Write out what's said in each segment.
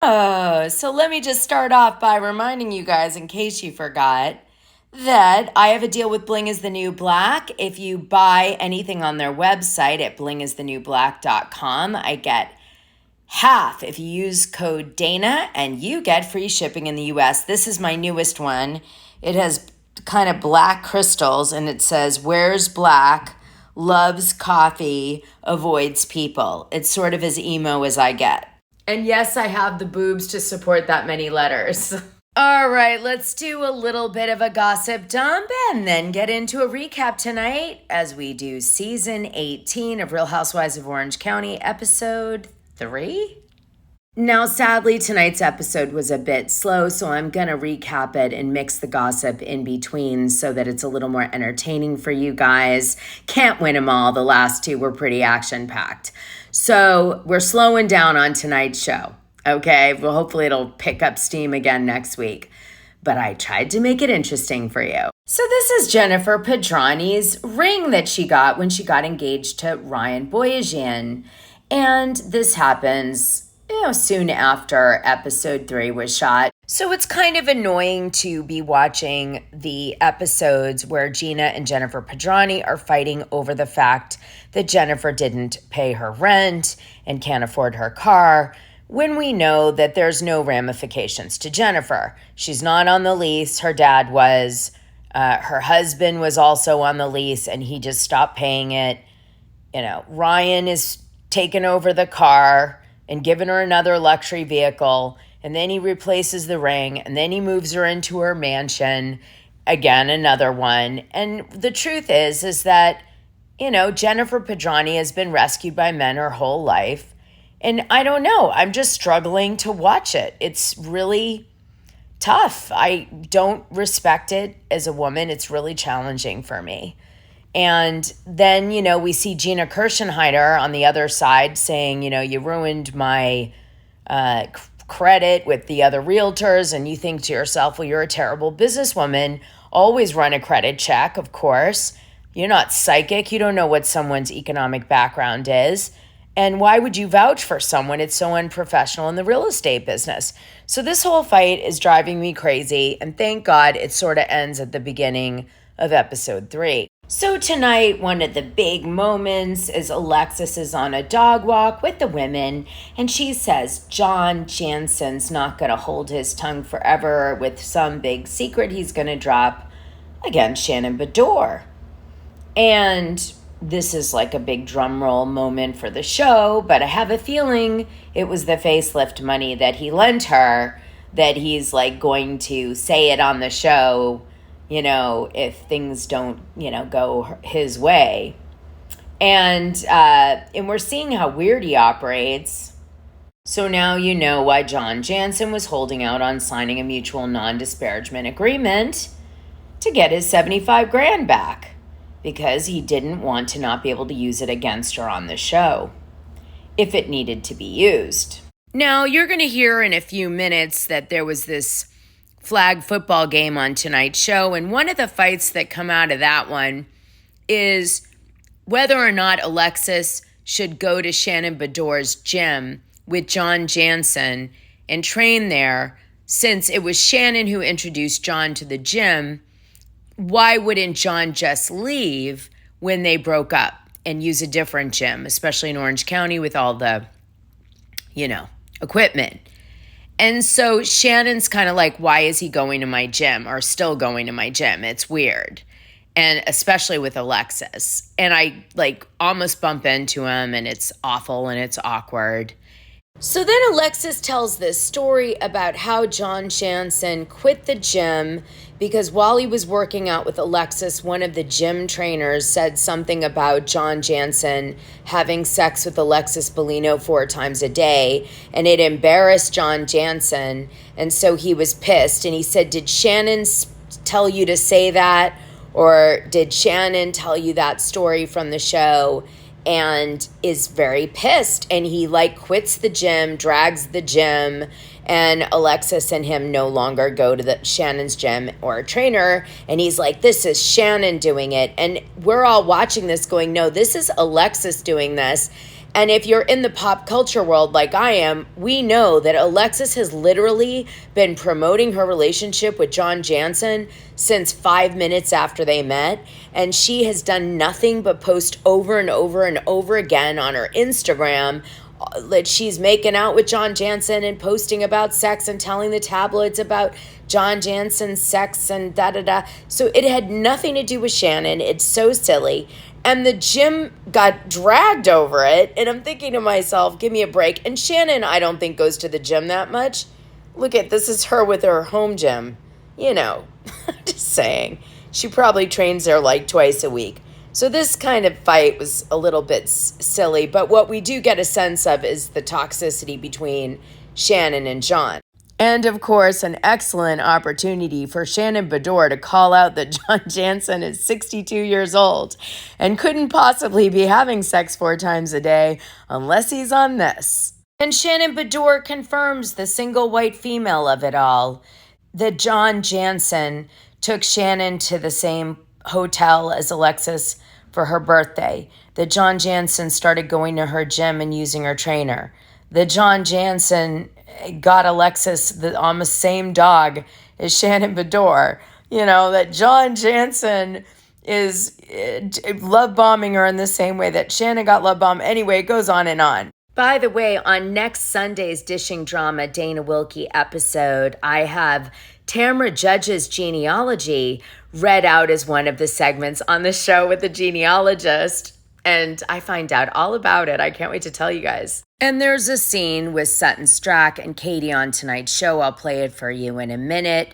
So let me just start off by reminding you guys, in case you forgot, that I have a deal with Bling is the New Black. If you buy anything on their website at blingisthenewblack.com, I get half if you use code Dana, and you get free shipping in the US. This is my newest one. It has kind of black crystals, and it says, "Wears black, loves coffee, avoids people." It's sort of as emo as I get. And yes, I have the boobs to support that many letters. All right, let's do a little bit of a gossip dump and then get into a recap tonight as we do season 18 of Real Housewives of Orange County, episode 3. Now, sadly, tonight's episode was a bit slow, so I'm going to recap it and mix the gossip in between so that it's a little more entertaining for you guys. Can't win them all. The last two were pretty action-packed. So we're slowing down on tonight's show, okay? Well, hopefully it'll pick up steam again next week. But I tried to make it interesting for you. So this is Jennifer Pedranti's ring that she got when she got engaged to Ryan Boyajian. And this happens soon after episode 3 was shot. So it's kind of annoying to be watching the episodes where Gina and Jennifer Pedranti are fighting over the fact that Jennifer didn't pay her rent and can't afford her car, when we know that there's no ramifications to Jennifer. She's not on the lease. Her dad was. Her husband was also on the lease, and he just stopped paying it. Ryan is taking over the car and giving her another luxury vehicle, and then he replaces the ring, and then he moves her into her mansion, again, another one. And the truth is that, Jennifer Pedranti has been rescued by men her whole life, and I don't know, I'm just struggling to watch it. It's really tough. I don't respect it as a woman. It's really challenging for me. And then, we see Gina Kirshenheiter on the other side saying, you ruined my credit with the other realtors. And you think to yourself, well, you're a terrible businesswoman. Always run a credit check, of course. You're not psychic. You don't know what someone's economic background is. And why would you vouch for someone? It's so unprofessional in the real estate business. So this whole fight is driving me crazy. And thank God it sort of ends at the beginning of episode 3. So tonight, one of the big moments is Alexis is on a dog walk with the women, and she says John Janssen's not going to hold his tongue forever with some big secret he's going to drop against Shannon Beador. And this is like a big drum roll moment for the show, but I have a feeling it was the facelift money that he lent her that he's like going to say it on the show, if things don't, go his way. And we're seeing how weird he operates. So now you know why John Janssen was holding out on signing a mutual non-disparagement agreement to get his $75,000 back, because he didn't want to not be able to use it against her on the show if it needed to be used. Now, you're going to hear in a few minutes that there was this flag football game on tonight's show, and one of the fights that come out of that one is whether or not Alexis should go to Shannon Beador's gym with John Janssen and train there. Since it was Shannon who introduced John to the gym, why wouldn't John just leave when they broke up and use a different gym, especially in Orange County with all the, equipment? And so Shannon's kind of like, why is he going to my gym or still going to my gym? It's weird. And especially with Alexis. And I almost bump into him, and it's awful and it's awkward. So then Alexis tells this story about how John Janssen quit the gym because while he was working out with Alexis, one of the gym trainers said something about John Janssen having sex with Alexis Bellino 4 times a day, and it embarrassed John Janssen, and so he was pissed. And he said, did Shannon tell you to say that, or did Shannon tell you that story from the show? And is very pissed, and he quits the gym, drags the gym, and Alexis and him no longer go to the Shannon's gym or a trainer, and he's like, this is Shannon doing it. And we're all watching this going, no, this is Alexis doing this. And if you're in the pop culture world like I am, we know that Alexis has literally been promoting her relationship with John Janssen since 5 minutes after they met. And she has done nothing but post over and over and over again on her Instagram that she's making out with John Janssen and posting about sex and telling the tabloids about John Janssen's sex and da-da-da. So it had nothing to do with Shannon. It's so silly. And the gym got dragged over it. And I'm thinking to myself, give me a break. And Shannon, I don't think, goes to the gym that much. Look at, this is her with her home gym. You know, just saying. She probably trains there like twice a week. So this kind of fight was a little bit silly. But what we do get a sense of is the toxicity between Shannon and John. And, of course, an excellent opportunity for Shannon Beador to call out that John Janssen is 62 years old and couldn't possibly be having sex 4 times a day unless he's on this. And Shannon Beador confirms the single white female of it all, that John Janssen took Shannon to the same hotel as Alexis for her birthday, that John Janssen started going to her gym and using her trainer, that John Janssen got Alexis the almost same dog as Shannon Beador. You know, that John Janssen is love bombing her in the same way that Shannon got love bombed. Anyway, it goes on and on. By the way, on next Sunday's Dishing Drama Dana Wilkey episode, I have Tamra Judge's genealogy read out as one of the segments on the show with the genealogist. And I find out all about it. I can't wait to tell you guys. And there's a scene with Sutton Strack and Katie on tonight's show. I'll play it for you in a minute.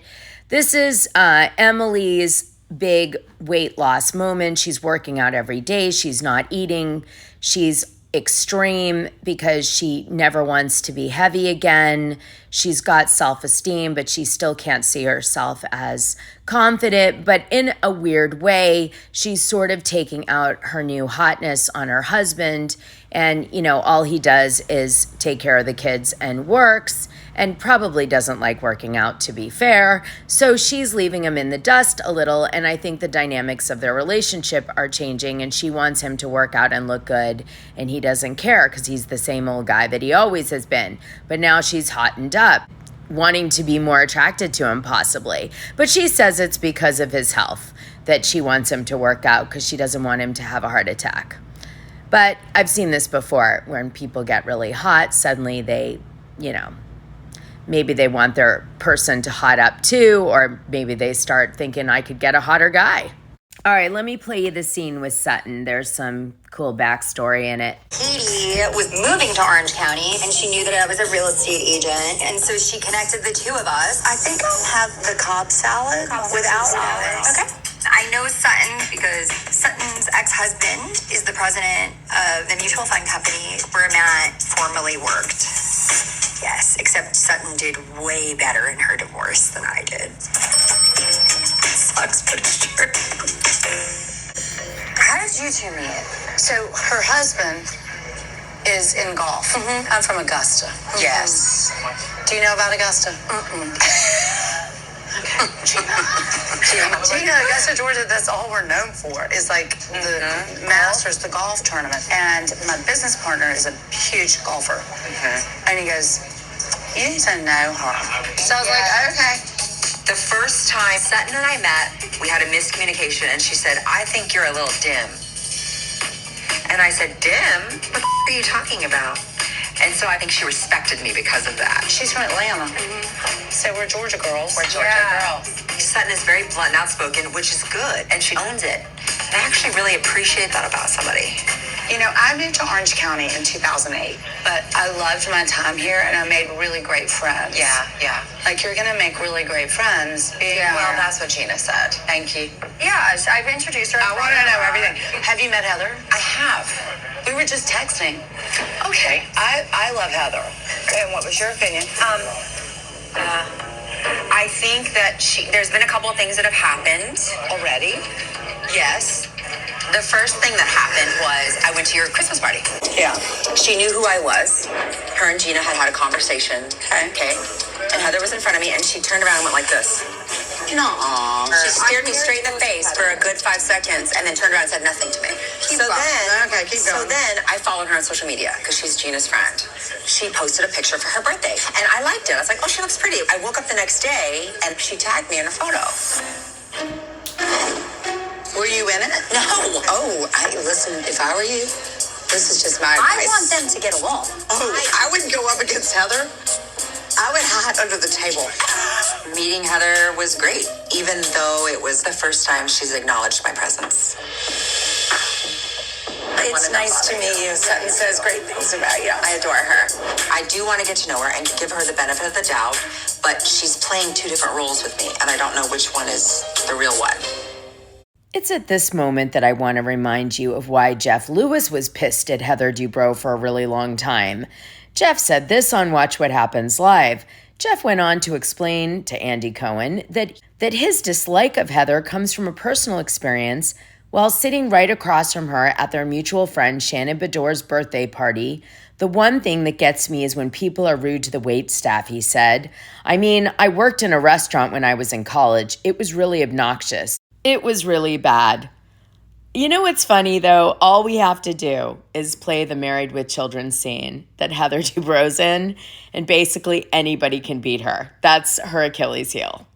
This is Emily's big weight loss moment. She's working out every day. She's not eating. She's extreme because she never wants to be heavy again. She's got self-esteem, but she still can't see herself as confident. But in a weird way, she's sort of taking out her new hotness on her husband. And, you know, all he does is take care of the kids and works, and probably doesn't like working out, to be fair. So she's leaving him in the dust a little, and I think the dynamics of their relationship are changing, and she wants him to work out and look good, and he doesn't care because he's the same old guy that he always has been. But now she's hottened up, wanting to be more attracted to him possibly. But she says it's because of his health that she wants him to work out, because she doesn't want him to have a heart attack. But I've seen this before, when people get really hot, suddenly they, you know, maybe they want their person to hot up too, or maybe they start thinking, I could get a hotter guy. All right, let me play you the scene with Sutton. There's some cool backstory in it. Katie was moving to Orange County, and she knew that I was a real estate agent, and so she connected the two of us. I think I'll have the Cobb salad without olives. Okay. I know Sutton because Sutton's ex-husband is the president of the mutual fund company where Matt formerly worked. Yes, except Sutton did way better in her divorce than I did. Sucks, but it's true. How did you two meet? So her husband is in golf. Mm-hmm. I'm from Augusta. Mm-hmm. Yes. Do you know about Augusta? Okay. Gina, Augusta, Georgia, that's all we're known for, is like the Masters, the golf tournament. And my business partner is a huge golfer. And he goes, you need to know her. So I was like, okay. The first time Sutton and I met, we had a miscommunication, and she said, I think you're a little dim. And I said, dim? What the are you talking about? And so I think she respected me because of that. She's from Atlanta. So we're Georgia girls. We're Georgia girls. Sutton is very blunt and outspoken, which is good, and she owns it. And I actually really appreciate that about somebody. You know, I moved to Orange County in 2008, but I loved my time here, and I made really great friends. Yeah. Like, you're going to make really great friends being here. Well, that's what Gina said. Thank you. Yeah, I've introduced her. I want to know everything. Have you met Heather? I have. We were just texting. Okay. I love Heather. And what was your opinion? I think that there's been a couple of things that have happened already. Yes. The first thing that happened was I went to your Christmas party. Yeah. She knew who I was. Her and Gina had a conversation. Okay. And Heather was in front of me, and she turned around and went like this. No. She stared me straight in the face for a good 5 seconds and then turned around and said nothing to me. Keep going. So then I followed her on social media because she's Gina's friend. She posted a picture for her birthday and I liked it. I was like, oh, she looks pretty. I woke up the next day and she tagged me in a photo. Were you in it? No. Oh, listen, if I were you, this is just my advice. I want them to get along. Oh, I wouldn't go up against Heather. I would hide under the table. Meeting Heather was great, even though it was the first time she's acknowledged my presence. It's nice to meet you. Sutton says great things about you. I adore her. I do want to get to know her and give her the benefit of the doubt, but she's playing two different roles with me, and I don't know which one is the real one. It's at this moment that I want to remind you of why Jeff Lewis was pissed at Heather Dubrow for a really long time. Jeff said this on Watch What Happens Live. Jeff went on to explain to Andy Cohen that his dislike of Heather comes from a personal experience while sitting right across from her at their mutual friend Shannon Beador's birthday party. The one thing that gets me is when people are rude to the waitstaff, he said. I mean, I worked in a restaurant when I was in college. It was really obnoxious. It was really bad. You know what's funny, though? All we have to do is play the Married with Children scene that Heather Dubrow's in, and basically anybody can beat her. That's her Achilles heel.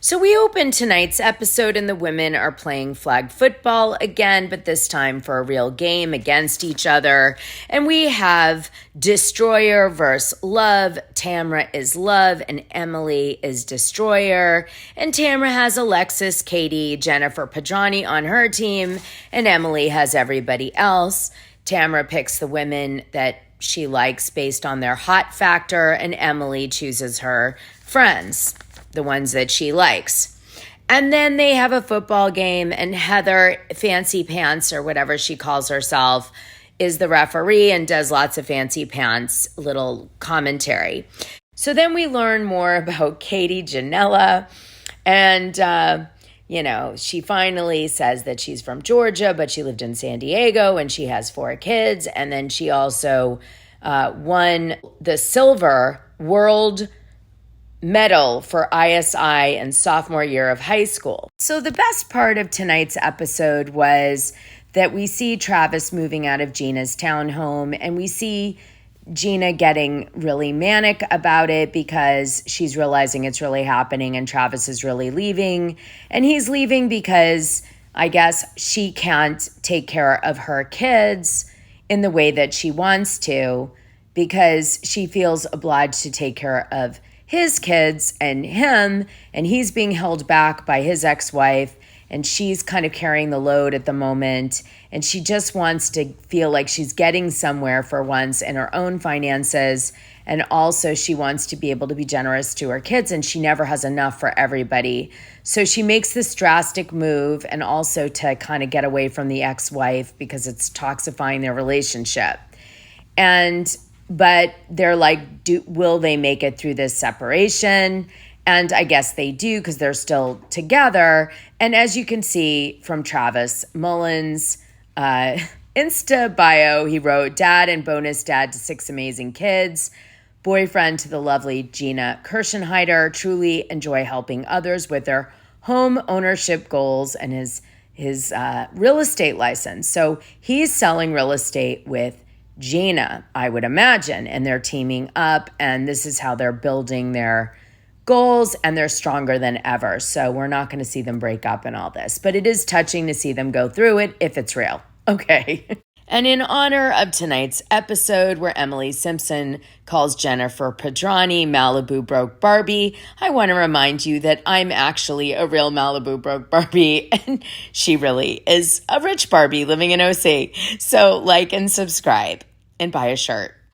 So we open tonight's episode and the women are playing flag football again, but this time for a real game against each other. And we have Destroyer versus Love. Tamra is Love and Emily is Destroyer. And Tamra has Alexis, Katie, Jennifer Pedranti on her team, and Emily has everybody else. Tamra picks the women that she likes based on their hot factor, and Emily chooses her friends, the ones that she likes. And then they have a football game, and Heather, Fancy Pants, or whatever she calls herself, is the referee and does lots of fancy pants little commentary. So then we learn more about Katie Ginella, and she finally says that she's from Georgia, but she lived in San Diego, and she has 4 kids. And then she also won the silver world medal for ISI in sophomore year of high school. So the best part of tonight's episode was that we see Travis moving out of Gina's townhome, and we see Gina getting really manic about it because she's realizing it's really happening, and Travis is really leaving. And he's leaving because I guess she can't take care of her kids in the way that she wants to, because she feels obliged to take care of his kids and him, and he's being held back by his ex-wife, and she's kind of carrying the load at the moment, and she just wants to feel like she's getting somewhere for once in her own finances, and also she wants to be able to be generous to her kids, and she never has enough for everybody. So she makes this drastic move, and also to kind of get away from the ex-wife because it's toxifying their relationship. But they're like, will they make it through this separation? And I guess they do, because they're still together. And as you can see from Travis Mullen's Insta bio, he wrote, dad and bonus dad to 6 amazing kids, boyfriend to the lovely Gina Kirshenheiter, truly enjoy helping others with their home ownership goals, and his real estate license. So he's selling real estate with Gina, I would imagine, and they're teaming up, and this is how they're building their goals, and they're stronger than ever. So we're not going to see them break up and all this, but it is touching to see them go through it if it's real. Okay. And in honor of tonight's episode where Emily Simpson calls Jennifer Pedranti Malibu Broke Barbie, I want to remind you that I'm actually a real Malibu Broke Barbie, and she really is a rich Barbie living in OC. So like and subscribe and buy a shirt.